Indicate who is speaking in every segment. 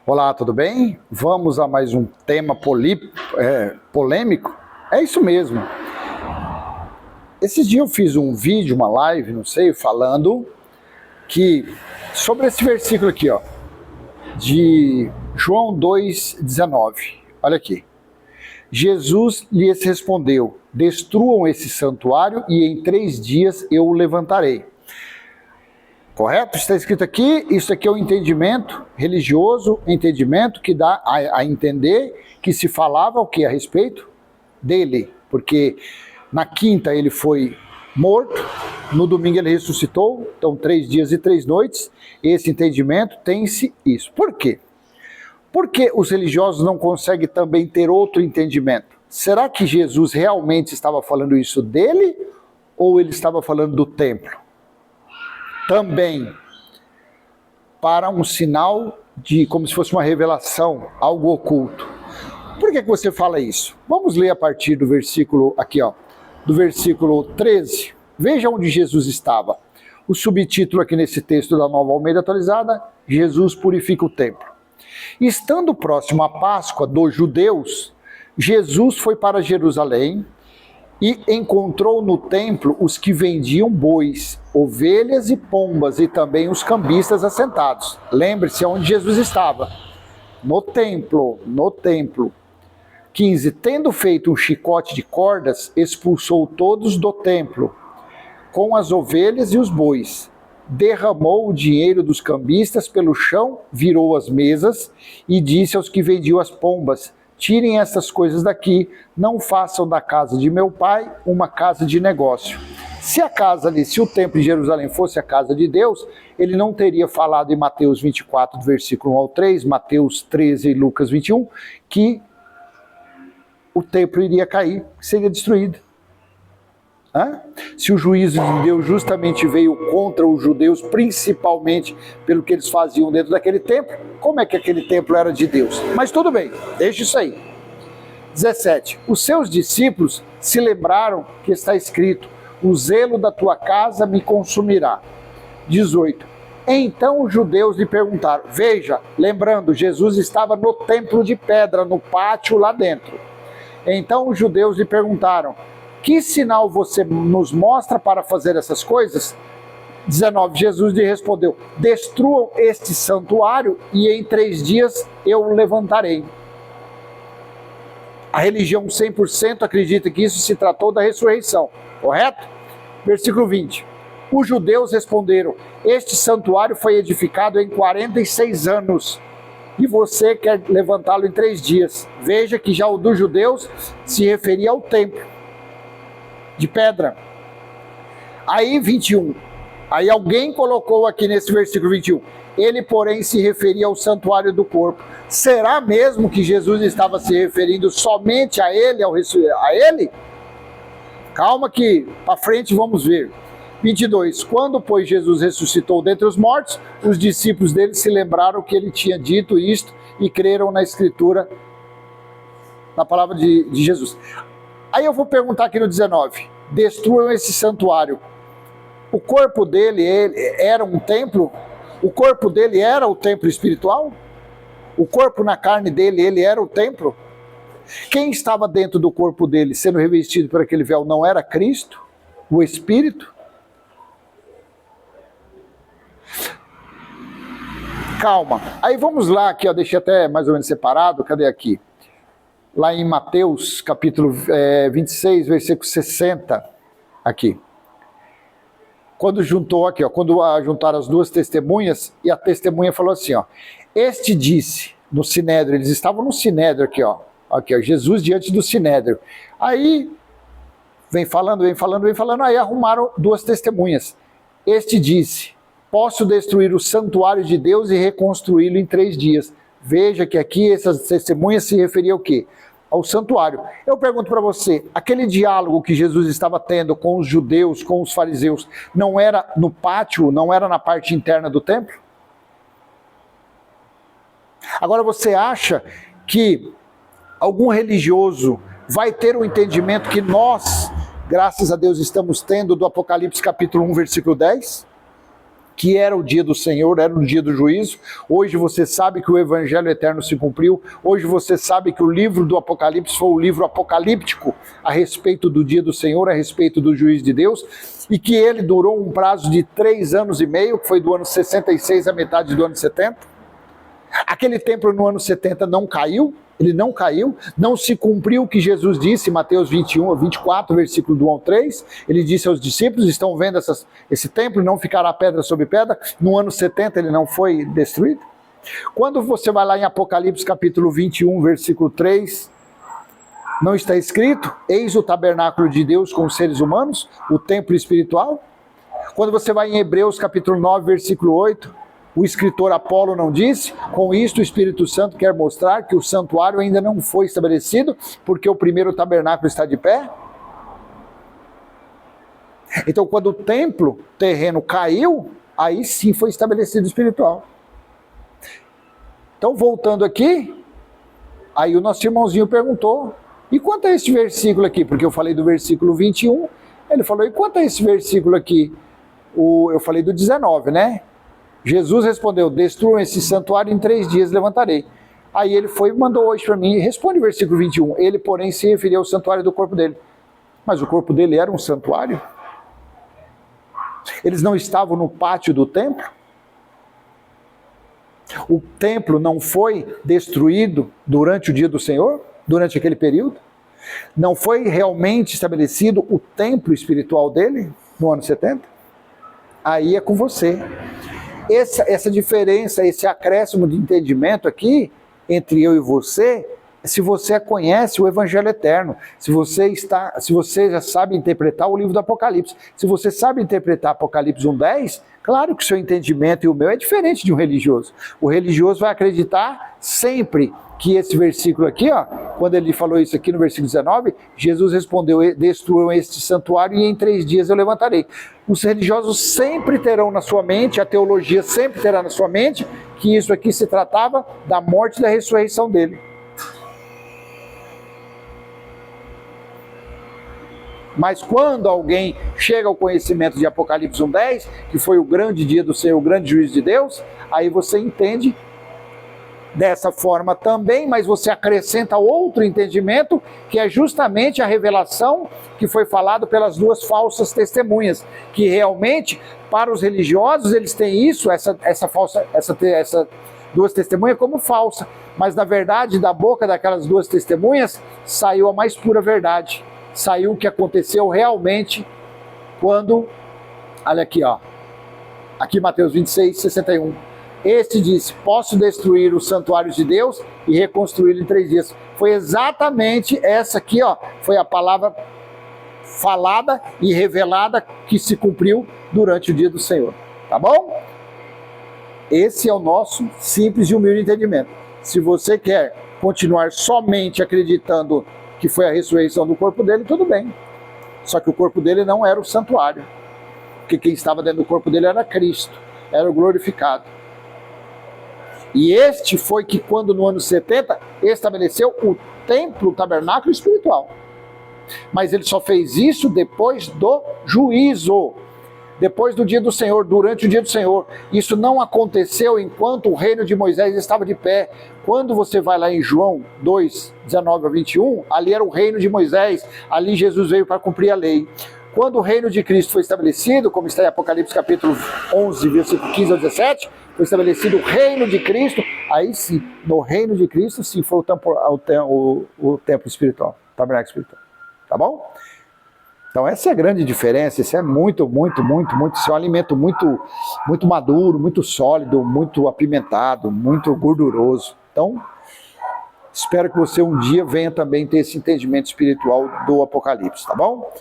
Speaker 1: Olá, tudo bem? Vamos a mais um tema polêmico? É isso mesmo. Esses dias eu fiz um vídeo, uma live, não sei, falando sobre esse versículo aqui, ó, de João 2,19. Olha aqui. Jesus lhes respondeu: destruam esse santuário e em 3 dias eu o levantarei. Correto? Está escrito aqui, isso aqui é o entendimento religioso, entendimento que dá a entender que se falava o que a respeito dele, porque na quinta ele foi morto, no domingo ele ressuscitou, então 3 dias e 3 noites, esse entendimento tem-se isso. Por quê? Porque os religiosos não conseguem também ter outro entendimento? Será que Jesus realmente estava falando isso dele ou ele estava falando do templo? Também para um sinal de como se fosse uma revelação, algo oculto. Por que você fala isso? Vamos ler a partir do versículo aqui, ó, do versículo 13. Veja onde Jesus estava. O subtítulo aqui nesse texto da Nova Almeida Atualizada: Jesus purifica o templo. Estando próximo à Páscoa dos judeus, Jesus foi para Jerusalém e encontrou no templo os que vendiam bois, ovelhas e pombas, e também os cambistas assentados. Lembre-se onde Jesus estava. No templo. 15. Tendo feito um chicote de cordas, expulsou todos do templo, com as ovelhas e os bois. Derramou o dinheiro dos cambistas pelo chão, virou as mesas e disse aos que vendiam as pombas: tirem essas coisas daqui, não façam da casa de meu pai uma casa de negócio. Se o templo de Jerusalém fosse a casa de Deus, ele não teria falado em Mateus 24, do versículo 1 ao 3, Mateus 13 e Lucas 21, que o templo iria cair, seria destruído. Se o juízo de Deus justamente veio contra os judeus, principalmente pelo que eles faziam dentro daquele templo, como é que aquele templo era de Deus? Mas tudo bem, deixa isso aí. 17. Os seus discípulos se lembraram que está escrito: o zelo da tua casa me consumirá. 18. Então os judeus lhe perguntaram, veja, lembrando, Jesus estava no templo de pedra, no pátio lá dentro. Então os judeus lhe perguntaram: que sinal você nos mostra para fazer essas coisas? 19. Jesus lhe respondeu: destruam este santuário e em 3 dias eu o levantarei. A religião 100% acredita que isso se tratou da ressurreição, correto? Versículo 20. Os judeus responderam: este santuário foi edificado em 46 anos e você quer levantá-lo em 3 dias. Veja que já o dos judeus se referia ao templo de pedra. Aí 21, aí alguém colocou aqui nesse versículo 21, ele porém se referia ao santuário do corpo. Será mesmo que Jesus estava se referindo somente a ele, a ele? Calma que para frente vamos ver. 22, quando pois Jesus ressuscitou dentre os mortos, os discípulos dele se lembraram que ele tinha dito isto e creram na escritura, na palavra de Jesus. Aí eu vou perguntar aqui no 19, destruam esse santuário. O corpo dele era um templo? O corpo dele era o templo espiritual? O corpo na carne dele, ele era o templo? Quem estava dentro do corpo dele, sendo revestido por aquele véu, não era Cristo? O Espírito? Calma. Aí vamos lá, aqui, ó, deixei até mais ou menos separado, cadê aqui? Lá em Mateus, capítulo 26, versículo 60, aqui. Quando juntou aqui, ó, quando juntaram as 2 testemunhas, e a testemunha falou assim, ó, este disse, no Sinédrio, eles estavam no Sinédrio aqui, ó, Jesus diante do Sinédrio. Aí, vem falando, aí arrumaram 2 testemunhas. Este disse, posso destruir o santuário de Deus e reconstruí-lo em 3 dias. Veja que aqui essas testemunhas se referiam ao quê? Ao santuário. Eu pergunto para você, aquele diálogo que Jesus estava tendo com os judeus, com os fariseus, não era no pátio, não era na parte interna do templo? Agora você acha que algum religioso vai ter o entendimento que nós, graças a Deus, estamos tendo do Apocalipse capítulo 1, versículo 10? que era o dia do Senhor, era o dia do juízo. Hoje você sabe que o Evangelho eterno se cumpriu. Hoje você sabe que o livro do Apocalipse foi o livro apocalíptico a respeito do dia do Senhor, a respeito do juízo de Deus, e que ele durou um prazo de 3 anos e meio, que foi do ano 66 à metade do ano 70. Aquele templo no ano 70 não caiu, ele não caiu, não se cumpriu o que Jesus disse, Mateus 21, 24, versículo do 1 ao 3, ele disse aos discípulos, estão vendo esse templo, não ficará pedra sobre pedra, no ano 70 ele não foi destruído. Quando você vai lá em Apocalipse capítulo 21, versículo 3, não está escrito, eis o tabernáculo de Deus com os seres humanos, o templo espiritual? Quando você vai em Hebreus capítulo 9, versículo 8, o escritor Apolo não disse, com isto o Espírito Santo quer mostrar que o santuário ainda não foi estabelecido, porque o primeiro tabernáculo está de pé? Então quando o templo terreno caiu, aí sim foi estabelecido o espiritual. Então voltando aqui, aí o nosso irmãozinho perguntou, e quanto a esse versículo aqui? Porque eu falei do versículo 21, ele falou, e quanto a esse versículo aqui? Eu falei do 19, né? Jesus respondeu, destruam esse santuário, em 3 dias levantarei. Aí ele foi e mandou hoje para mim, responde o versículo 21, ele porém se referia ao santuário do corpo dele. Mas o corpo dele era um santuário? Eles não estavam no pátio do templo? O templo não foi destruído durante o dia do Senhor? Durante aquele período? Não foi realmente estabelecido o templo espiritual dele no ano 70? Aí é com você. Essa diferença, esse acréscimo de entendimento aqui, entre eu e você, se você conhece o Evangelho Eterno, se você já sabe interpretar o livro do Apocalipse, se você sabe interpretar Apocalipse 1:10, claro que o seu entendimento e o meu é diferente de um religioso. O religioso vai acreditar sempre que esse versículo aqui, ó, quando ele falou isso aqui no versículo 19, Jesus respondeu, destruam este santuário e em 3 dias eu levantarei. Os religiosos sempre terão na sua mente, a teologia sempre terá na sua mente, que isso aqui se tratava da morte e da ressurreição dele. Mas quando alguém chega ao conhecimento de Apocalipse 1:10, que foi o grande dia do Senhor, o grande juízo de Deus, aí você entende dessa forma também, mas você acrescenta outro entendimento, que é justamente a revelação que foi falado pelas 2 falsas testemunhas, que realmente, para os religiosos, eles têm isso, essa 2 testemunhas como falsa, mas na verdade, da boca daquelas 2 testemunhas, saiu a mais pura verdade, saiu o que aconteceu realmente, quando, olha aqui, ó, aqui Mateus 26, 61, este disse, posso destruir os santuários de Deus e reconstruí-lo em 3 dias. Foi exatamente essa aqui, ó, foi a palavra falada e revelada que se cumpriu durante o dia do Senhor. Tá bom? Esse é o nosso simples e humilde entendimento. Se você quer continuar somente acreditando que foi a ressurreição do corpo dele, tudo bem. Só que o corpo dele não era o santuário. Porque quem estava dentro do corpo dele era Cristo, era o glorificado. E este foi que quando no ano 70 estabeleceu o templo, o tabernáculo espiritual. Mas ele só fez isso depois do juízo. Depois do dia do Senhor, durante o dia do Senhor. Isso não aconteceu enquanto o reino de Moisés estava de pé. Quando você vai lá em João 2, 19 a 21, ali era o reino de Moisés. Ali Jesus veio para cumprir a lei. Quando o reino de Cristo foi estabelecido, como está em Apocalipse capítulo 11, versículo 15 a 17, foi estabelecido o reino de Cristo, aí sim, no reino de Cristo, sim, foi o templo espiritual, o tabernáculo espiritual. Tá bom? Então essa é a grande diferença, isso é muito, isso é um alimento muito maduro, muito sólido, muito apimentado, muito gorduroso. Então, espero que você um dia venha também ter esse entendimento espiritual do Apocalipse, tá bom?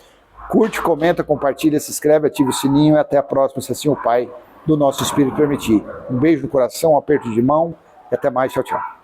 Speaker 1: Curte, comenta, compartilha, se inscreve, ativa o sininho e até a próxima, se assim o Pai do nosso Espírito permitir. Um beijo no coração, um aperto de mão e até mais, tchau, tchau.